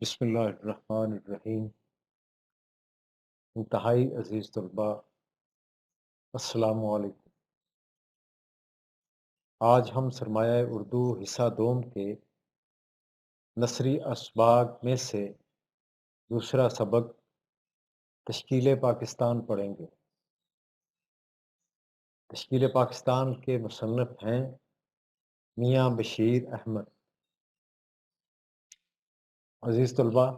بسم اللہ الرحمن الرحیم۔ انتہائی عزیز طلباء، السلام علیکم۔ آج ہم سرمایہ اردو حصہ دوم کے نثری اسباق میں سے دوسرا سبق تشکیل پاکستان پڑھیں گے۔ تشکیل پاکستان کے مصنف ہیں میاں بشیر احمد۔ عزیز طلباء،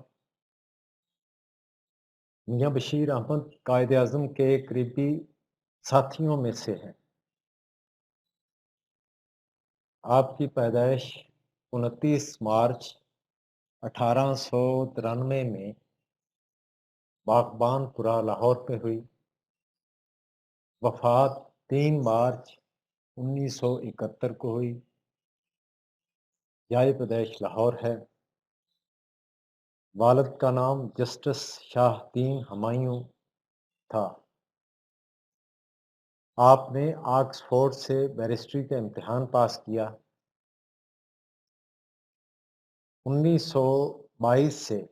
میاں بشیر احمد قائد اعظم کے قریبی ساتھیوں میں سے ہیں۔ آپ کی پیدائش 29 مارچ 1893 میں باغبان پورہ لاہور پہ ہوئی۔ وفات 3 مارچ 1971 کو ہوئی۔ جائے پیدائش لاہور ہے۔ والد کا نام جسٹس شاہ دین ہمایوں تھا۔ آپ نے آکسفورڈ سے بیرسٹری کا امتحان پاس کیا۔ 1922 سے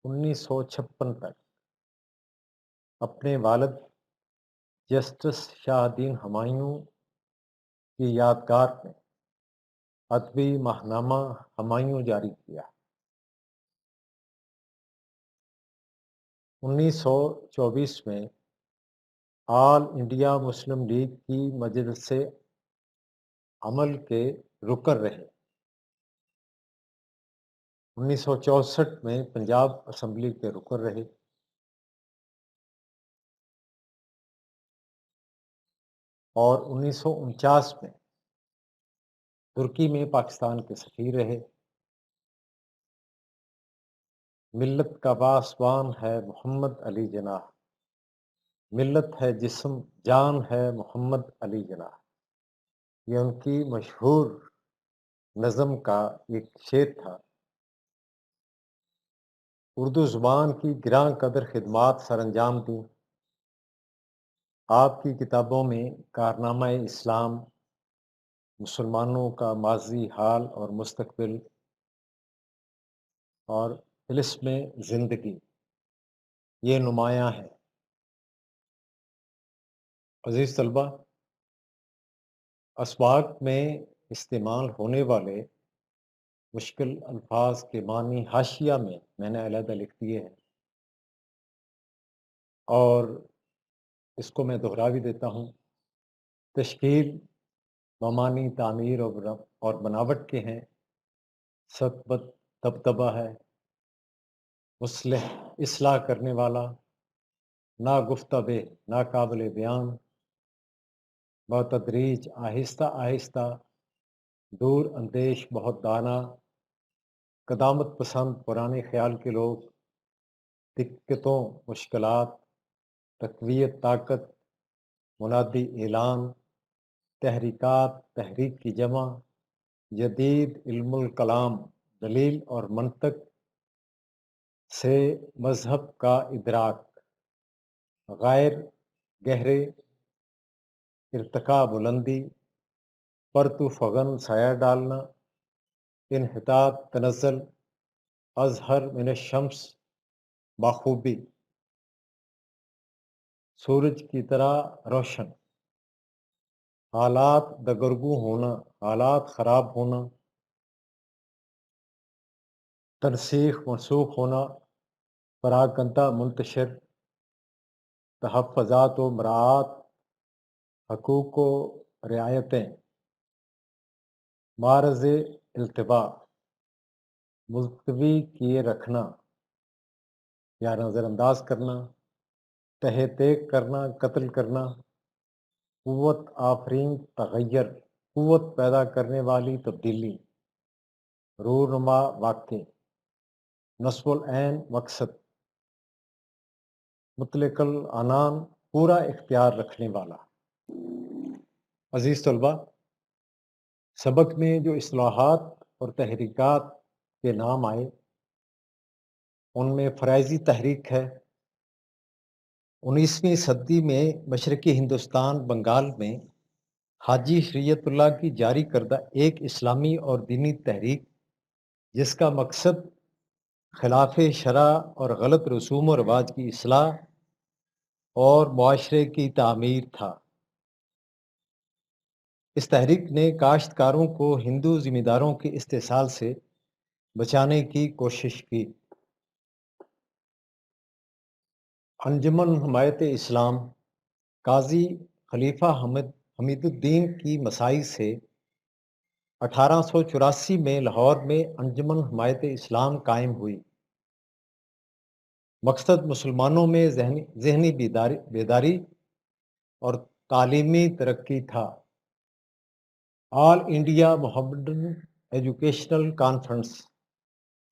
1956 تک اپنے والد جسٹس شاہ دین ہمایوں کی یادگار میں ادبی ماہنامہ ہمایوں جاری کیا۔ 1924 میں آل انڈیا مسلم لیگ کی مجلس عمل کے رکن رہے۔ 1964 میں پنجاب اسمبلی کے رکن رہے۔ اور 1949 میں ترکی میں پاکستان کے سفیر رہے۔ ملت کا پاسبان ہے محمد علی جناح، ملت ہے جسم جان ہے محمد علی جناح، یہ ان کی مشہور نظم کا ایک شعر تھا۔ اردو زبان کی گراں قدر خدمات سر انجام دیں۔ آپ کی کتابوں میں کارنامہ اسلام، مسلمانوں کا ماضی، حال اور مستقبل، اور فلسفہ زندگی یہ نمایاں ہے۔ عزیز طلبہ، اسباق میں استعمال ہونے والے مشکل الفاظ کے معنی حاشیہ میں نے علیحدہ لکھ دیے ہیں، اور اس کو میں دہرا بھی دیتا ہوں۔ تشکیل بمعنی تعمیر اور بناوٹ کے ہیں۔ ثبت دبدبہ ہے۔ مصلح اصلاح کرنے والا۔ ناگفتہ ناقابل بیان۔ بتدریج آہستہ آہستہ۔ دور اندیش بہت دانا۔ قدامت پسند پرانے خیال کے لوگ۔ دقتوں مشکلات۔ تقویت طاقت۔ منادی اعلان۔ تحریکات تحریک کی جمع۔ جدید علم الکلام دلیل اور منطق سے مذہب کا ادراک۔ غیر گہرے ارتقاء بلندی۔ پرتو فغن سایہ ڈالنا۔ انحطاط تنزل۔ اظہر من الشمس بخوبی۔ سورج کی طرح روشن۔ حالات دگرگوں ہونا، حالات خراب ہونا۔ تنسیخ منسوخ ہونا۔ پراگندہ منتشر۔ تحفظات و مراعات، حقوق و رعایتیں۔ معرض التباء، ملتوی کیے رکھنا یا نظر انداز کرنا۔ تہ تیک کرنا، قتل کرنا۔ قوت آفرین تغیر، قوت پیدا کرنے والی تبدیلی۔ رونما واقع۔ نصب العین مقصد۔ مطلق العنان پورا اختیار رکھنے والا۔ عزیز طلبہ، سبق میں جو اصلاحات اور تحریکات کے نام آئے ان میں فرائضی تحریک ہے۔ 19ویں صدی میں مشرقی ہندوستان بنگال میں حاجی شریعت اللہ کی جاری کردہ ایک اسلامی اور دینی تحریک، جس کا مقصد خلاف شرع اور غلط رسوم و رواج کی اصلاح اور معاشرے کی تعمیر تھا۔ اس تحریک نے کاشتکاروں کو ہندو ذمہ داروں کے استحصال سے بچانے کی کوشش کی۔ انجمن حمایت اسلام قاضی خلیفہ حمید الدین کی مساعی سے 1884 میں لاہور میں انجمن حمایت اسلام قائم ہوئی۔ مقصد مسلمانوں میں ذہنی بیداری اور تعلیمی ترقی تھا۔ آل انڈیا محمدن ایجوکیشنل کانفرنس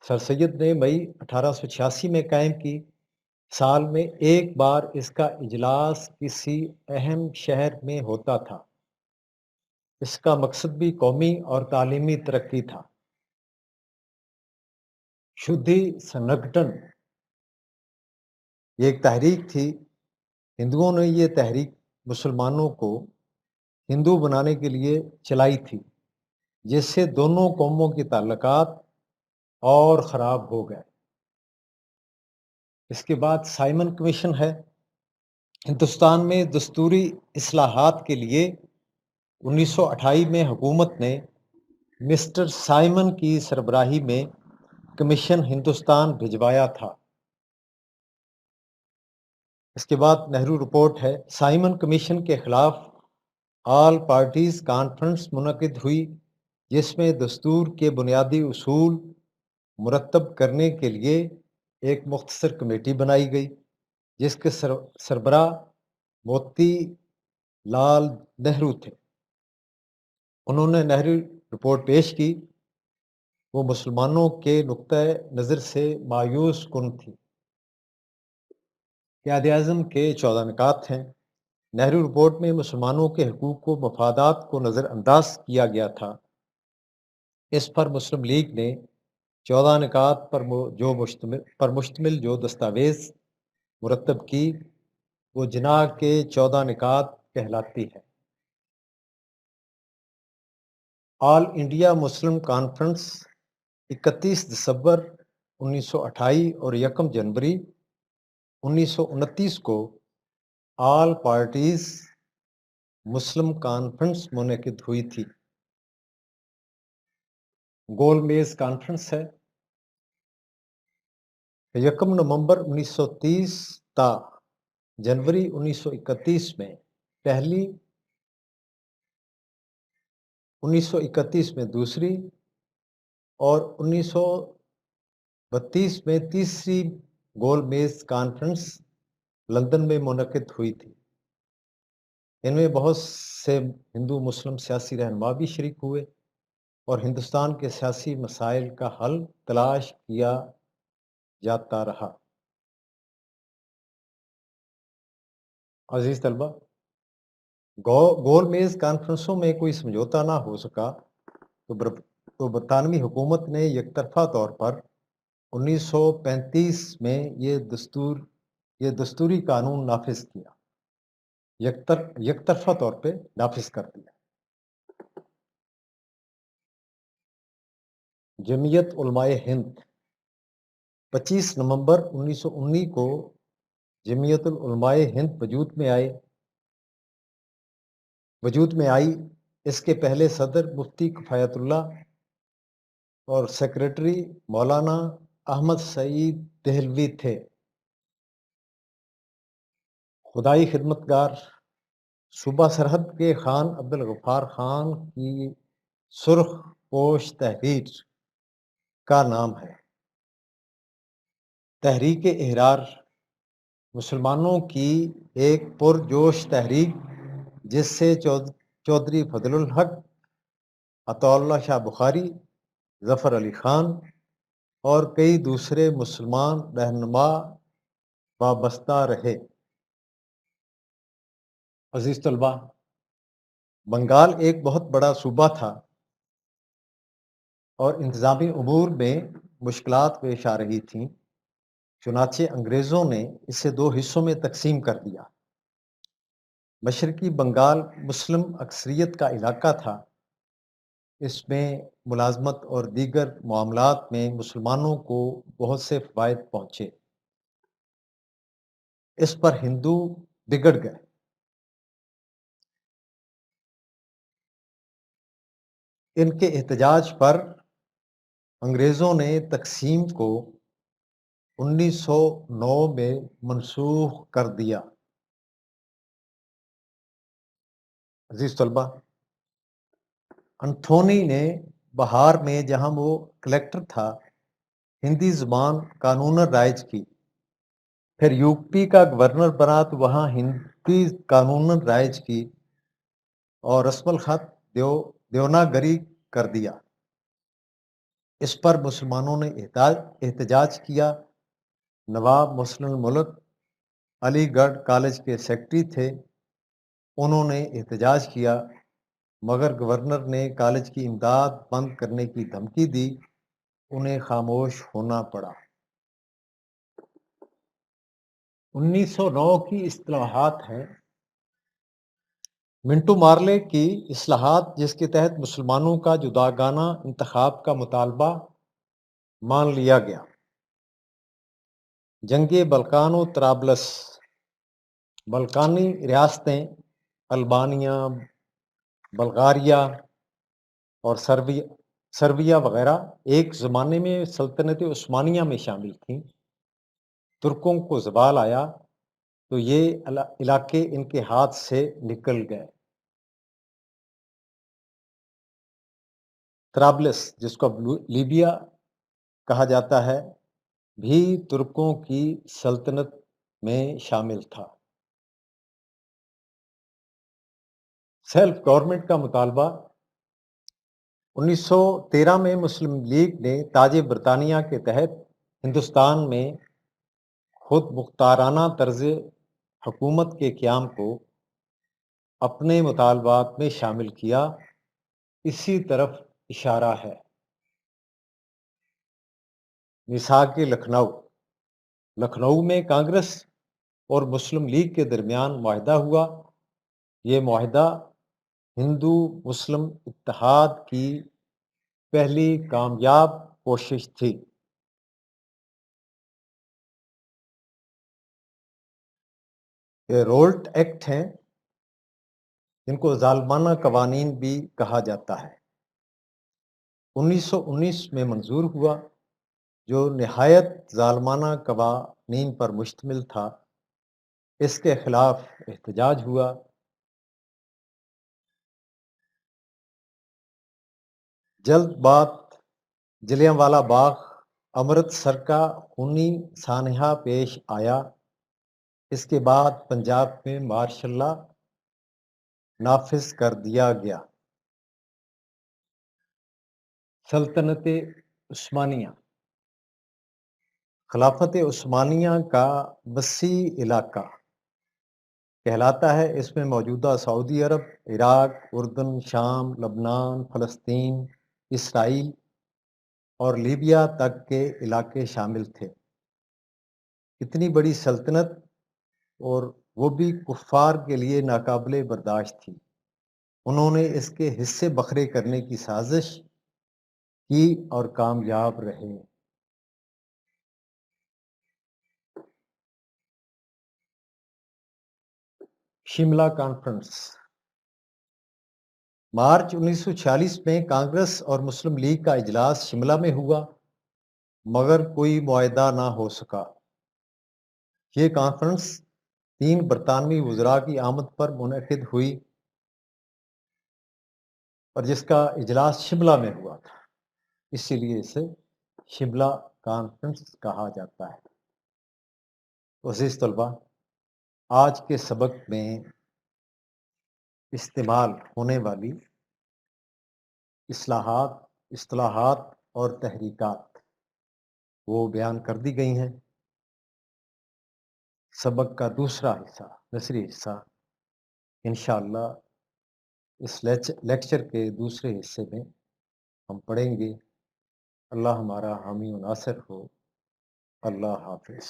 سر سید نے مئی 1886 میں قائم کی۔ سال میں ایک بار اس کا اجلاس کسی اہم شہر میں ہوتا تھا۔ اس کا مقصد بھی قومی اور تعلیمی ترقی تھا۔ شدھی سنگھٹن یہ ایک تحریک تھی۔ ہندوؤں نے یہ تحریک مسلمانوں کو ہندو بنانے کے لیے چلائی تھی، جس سے دونوں قوموں کے تعلقات اور خراب ہو گئے۔ اس کے بعد سائمن کمیشن ہے۔ ہندوستان میں دستوری اصلاحات کے لیے 1928 میں حکومت نے مسٹر سائمن کی سربراہی میں کمیشن ہندوستان بھجوایا تھا۔ اس کے بعد نہرو رپورٹ ہے۔ سائمن کمیشن کے خلاف آل پارٹیز کانفرنس منعقد ہوئی، جس میں دستور کے بنیادی اصول مرتب کرنے کے لیے ایک مختصر کمیٹی بنائی گئی، جس کے سربراہ موتی لال نہرو تھے۔ انہوں نے نہرو رپورٹ پیش کی۔ وہ مسلمانوں کے نقطۂ نظر سے مایوس کن تھی۔ قائد اعظم کے 14 نکات ہیں۔ نہرو رپورٹ میں مسلمانوں کے حقوق و مفادات کو نظر انداز کیا گیا تھا۔ اس پر مسلم لیگ نے 14 نکات پر مشتمل جو دستاویز مرتب کی، وہ جناح کے 14 نکات کہلاتی ہے۔ آل انڈیا مسلم کانفرنس 31 دسمبر 1928 اور 1 جنوری 1929 کو آل پارٹیز مسلم کانفرنس منعقد ہوئی تھی۔ گول میز کانفرنس ہے۔ 1 نومبر 1930 تا جنوری 1931 میں پہلی، 1931 میں دوسری اور 1932 میں تیسری گول میز کانفرنس لندن میں منعقد ہوئی تھی۔ ان میں بہت سے ہندو مسلم سیاسی رہنما بھی شریک ہوئے اور ہندوستان کے سیاسی مسائل کا حل تلاش کیا جاتا رہا۔ عزیز طلبہ، گول میز کانفرنسوں میں کوئی سمجھوتا نہ ہو سکا تو برطانوی حکومت نے یک طرفہ طور پر 1935 میں یہ دستوری قانون نافذ کیا، یک طرفہ طور پہ نافذ کر دیا۔ جمعیت علماء ہند 25 نومبر 1919 کو جمعیت العلماء ہند وجود میں آئی۔ اس کے پہلے صدر مفتی کفایت اللہ اور سیکریٹری مولانا احمد سعید دہلوی تھے۔ خدائی خدمتگار صوبہ سرحد کے خان عبدالغفار خان کی سرخ پوش تحریر کا نام ہے۔ تحریک احرار مسلمانوں کی ایک پرجوش تحریک، جس سے چودھری فضل الحق، عطا اللہ شاہ بخاری، ظفر علی خان اور کئی دوسرے مسلمان رہنما وابستہ رہے۔ عزیز طلبہ، بنگال ایک بہت بڑا صوبہ تھا اور انتظامی امور میں مشکلات پیش آ رہی تھیں۔ چنانچہ انگریزوں نے اسے 2 حصوں میں تقسیم کر دیا۔ مشرقی بنگال مسلم اکثریت کا علاقہ تھا، اس میں ملازمت اور دیگر معاملات میں مسلمانوں کو بہت سے فوائد پہنچے۔ اس پر ہندو بگڑ گئے۔ ان کے احتجاج پر انگریزوں نے تقسیم کو 1909 میں منسوخ کر دیا۔ عزیز طلبہ، انتھونی نے بہار میں جہاں وہ کلیکٹر تھا ہندی زبان قانون رائج کی، پھر یو پی کا گورنر بنا تو وہاں ہندی قانون رائج کی اور رسم الخط دیوناگری کر دیا۔ اس پر مسلمانوں نے احتجاج کیا۔ نواب مسلم الملک علی گڑھ کالج کے سیکرٹری تھے، انہوں نے احتجاج کیا، مگر گورنر نے کالج کی امداد بند کرنے کی دھمکی دی، انہیں خاموش ہونا پڑا۔ 1909 کی اصطلاحات ہیں: منٹو مارلے کی اصلاحات، جس کے تحت مسلمانوں کا جداگانہ انتخاب کا مطالبہ مان لیا گیا۔ جنگ بلقان و طرابلس، بلقانی ریاستیں البانیہ، بلغاریہ اور سربیا وغیرہ ایک زمانے میں سلطنت عثمانیہ میں شامل تھیں۔ ترکوں کو زوال آیا تو یہ علاقے ان کے ہاتھ سے نکل گئے۔ طرابلس، جس کو لیبیا کہا جاتا ہے، بھی ترکوں کی سلطنت میں شامل تھا۔ سیلف گورنمنٹ کا مطالبہ 1913 میں مسلم لیگ نے تاج برطانیہ کے تحت ہندوستان میں خود مختارانہ طرز حکومت کے قیام کو اپنے مطالبات میں شامل کیا، اسی طرف اشارہ ہے۔ میثاق لکھنؤ، لکھنؤ میں کانگریس اور مسلم لیگ کے درمیان معاہدہ ہوا۔ یہ معاہدہ ہندو مسلم اتحاد کی پہلی کامیاب کوشش تھی۔ یہ رولٹ ایکٹ ہیں، جن کو ظالمانہ قوانین بھی کہا جاتا ہے، 1919 میں منظور ہوا، جو نہایت ظالمانہ قوانین پر مشتمل تھا۔ اس کے خلاف احتجاج ہوا۔ جلد بعد جلیانوالہ باغ، امرتسر کا خونی سانحہ پیش آیا۔ اس کے بعد پنجاب میں مارشل لا نافذ کر دیا گیا۔ سلطنت عثمانیہ، خلافت عثمانیہ کا وسیع علاقہ کہلاتا ہے۔ اس میں موجودہ سعودی عرب، عراق، اردن، شام، لبنان، فلسطین، اسرائیل اور لیبیا تک کے علاقے شامل تھے۔ اتنی بڑی سلطنت، اور وہ بھی کفار کے لیے ناقابل برداشت تھی۔ انہوں نے اس کے حصے بکھرے کرنے کی سازش کی اور کامیاب رہے۔ شملہ کانفرنس، مارچ 1946 میں کانگریس اور مسلم لیگ کا اجلاس شملہ میں ہوا، مگر کوئی معاہدہ نہ ہو سکا۔ یہ کانفرنس 3 برطانوی وزراء کی آمد پر منعقد ہوئی، اور جس کا اجلاس شملہ میں ہوا تھا، اسی لیے اسے شملہ کانفرنس کہا جاتا ہے۔ عزیز طلبہ، آج کے سبق میں استعمال ہونے والی اصطلاحات اور تحریکات وہ بیان کر دی گئی ہیں۔ سبق کا دوسرا حصہ، نثری حصہ، انشاءاللہ اس لیکچر کے دوسرے حصے میں ہم پڑھیں گے۔ اللہ ہمارا حامی و ناصر ہو۔ اللہ حافظ۔